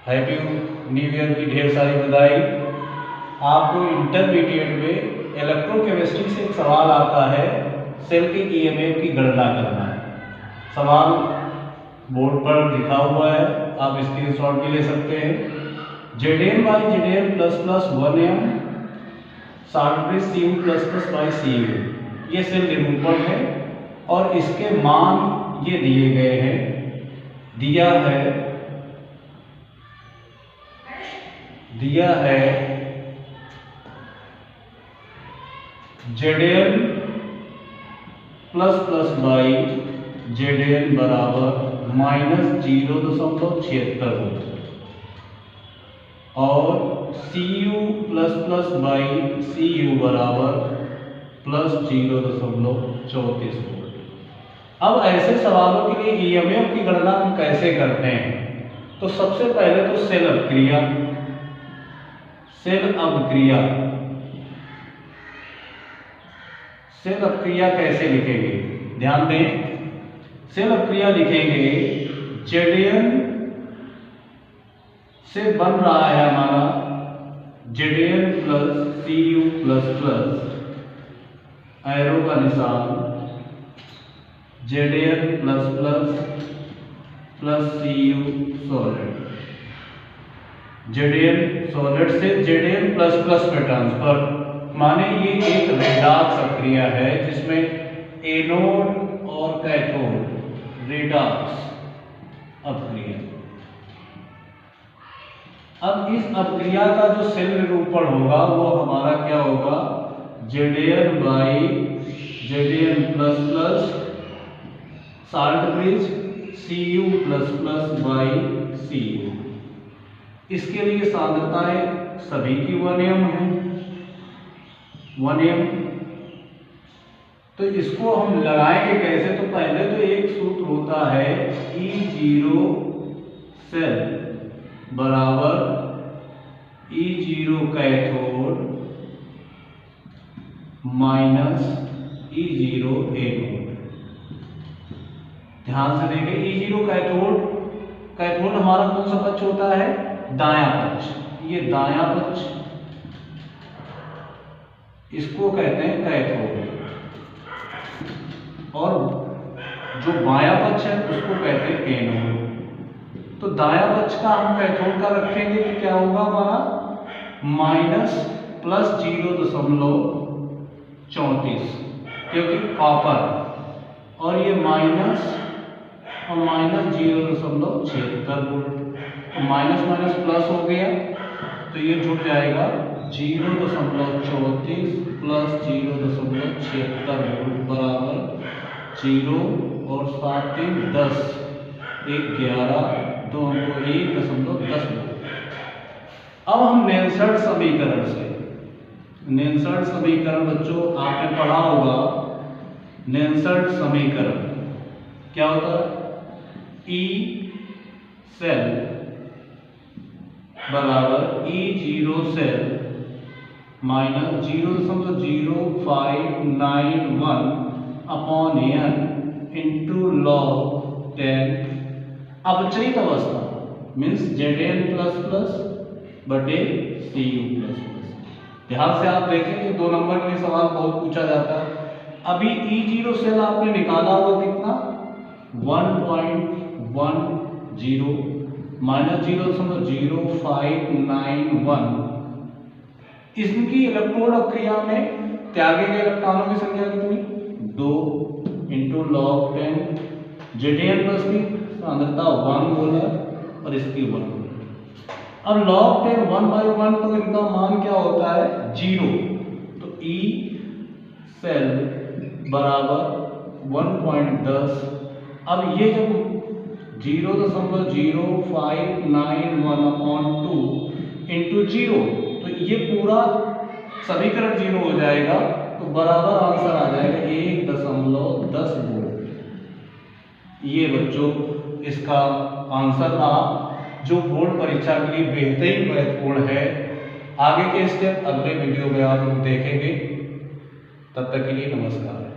Happy new year की ढेर सारी बधाई। आपको इंटरमीडिएट में इलेक्ट्रोकेमिस्ट्री से एक सवाल आता है, सेल के ईएमएफ की गणना करना है। सवाल बोर्ड पर लिखा हुआ है, आप स्क्रीनशॉट भी ले सकते हैं। Zn by Zn plus plus 1m salt Cu plus plus by Cu, ये सेल निरूपण है और इसके मान ये दिए गए हैं। दिया है Zn plus plus by Zn बराबर -0.76 और Cu plus plus by Cu बराबर प्लस 0.34 वोल्ट। अब ऐसे सवालों के लिए ईएमएफ की गणना हम कैसे करते हैं? तो सबसे पहले तो सेल अपक्रिया कैसे लिखेंगे? ध्यान दें, सेल अपक्रिया लिखेंगे Zn से बन रहा है हमारा Zn plus Cu plus plus, arrow का निशान Zn plus plus plus Cu solid, Zn solid से Zn प्लस प्लस में ट्रांसफर, माने ये एक रेडॉक्स अपक्रिया है जिसमें एनोड और कैथोड रेडॉक्स अपक्रिया। अब इस अपक्रिया का जो सेल निरूपण होगा वो हमारा क्या होगा? Zn by Zn plus plus salt bridge Cu plus plus by Cu। इसके लिए सांद्रताएं सभी की 1m है, 1m। तो इसको हम लगाएंगे कैसे? तो पहले तो एक सूत्र होता है E0 सेल बराबर E0 cathode minus E0 anode. ध्यान से देखें, E0 कैथोड हमारा कौन सा पक्ष होता है? दायां पक्ष। ये दायां पक्ष, इसको कहते हैं कैथोड, और जो बायां पक्ष है उसको कहते हैं एनोड। तो दायां पक्ष का हम कैथोड का रखेंगे तो क्या होगा हमारा? माइनस प्लस 0.34, क्योंकि कॉपर, और ये माइनस और माइनस 0.76 वोल्ट। तो माइनस माइनस प्लस हो गया तो ये जुड़ जाएगा 0.34 प्लस 0.76 वोल्ट बराबर 0 और 7 3 10, 1 11, 2 को 1.10 वोल्ट। अब हम नेल्सन समीकरण बच्चों आपने पढ़ा होगा। नेल्सन समीकरण क्या होता है? E सेल बराबर E0 cell minus 0.0591 upon n into log 10 अपचयित अवस्था मीन्स Zn प्लस प्लस बटे Cu प्लस प्लस। ध्यान से आप देखेंगे 2 नंबर के लिए सवाल बहुत पूछा जाता है। अभी E0 सेल आपने निकाला हुआ कितना? 1.10 माइनस 0.0591। इसकी इलेक्ट्रॉन अपक्रिया में त्यागे गए इलेक्ट्रॉनों की संख्या कितनी? 2 इंटू लॉग 10। Zn प्लस की सांद्रता 1 बोला और इसकी 1। अब लॉग 10 1/1 तो इनका मान क्या होता है? 0। तो E सेल बराबर 1.10। अब ये जब 0.0591 अपॉन 2 इंटू 0, तो ये पूरा समीकरण 0 हो जाएगा, तो बराबर आंसर आ जाएगा 1.10 वोल्ट। ये बच्चों इसका आंसर था, जो बोर्ड परीक्षा के लिए बेहतरीन महत्वपूर्ण है। आगे के स्टेप अगले वीडियो में आप लोग देखेंगे। तब तक के लिए नमस्कार।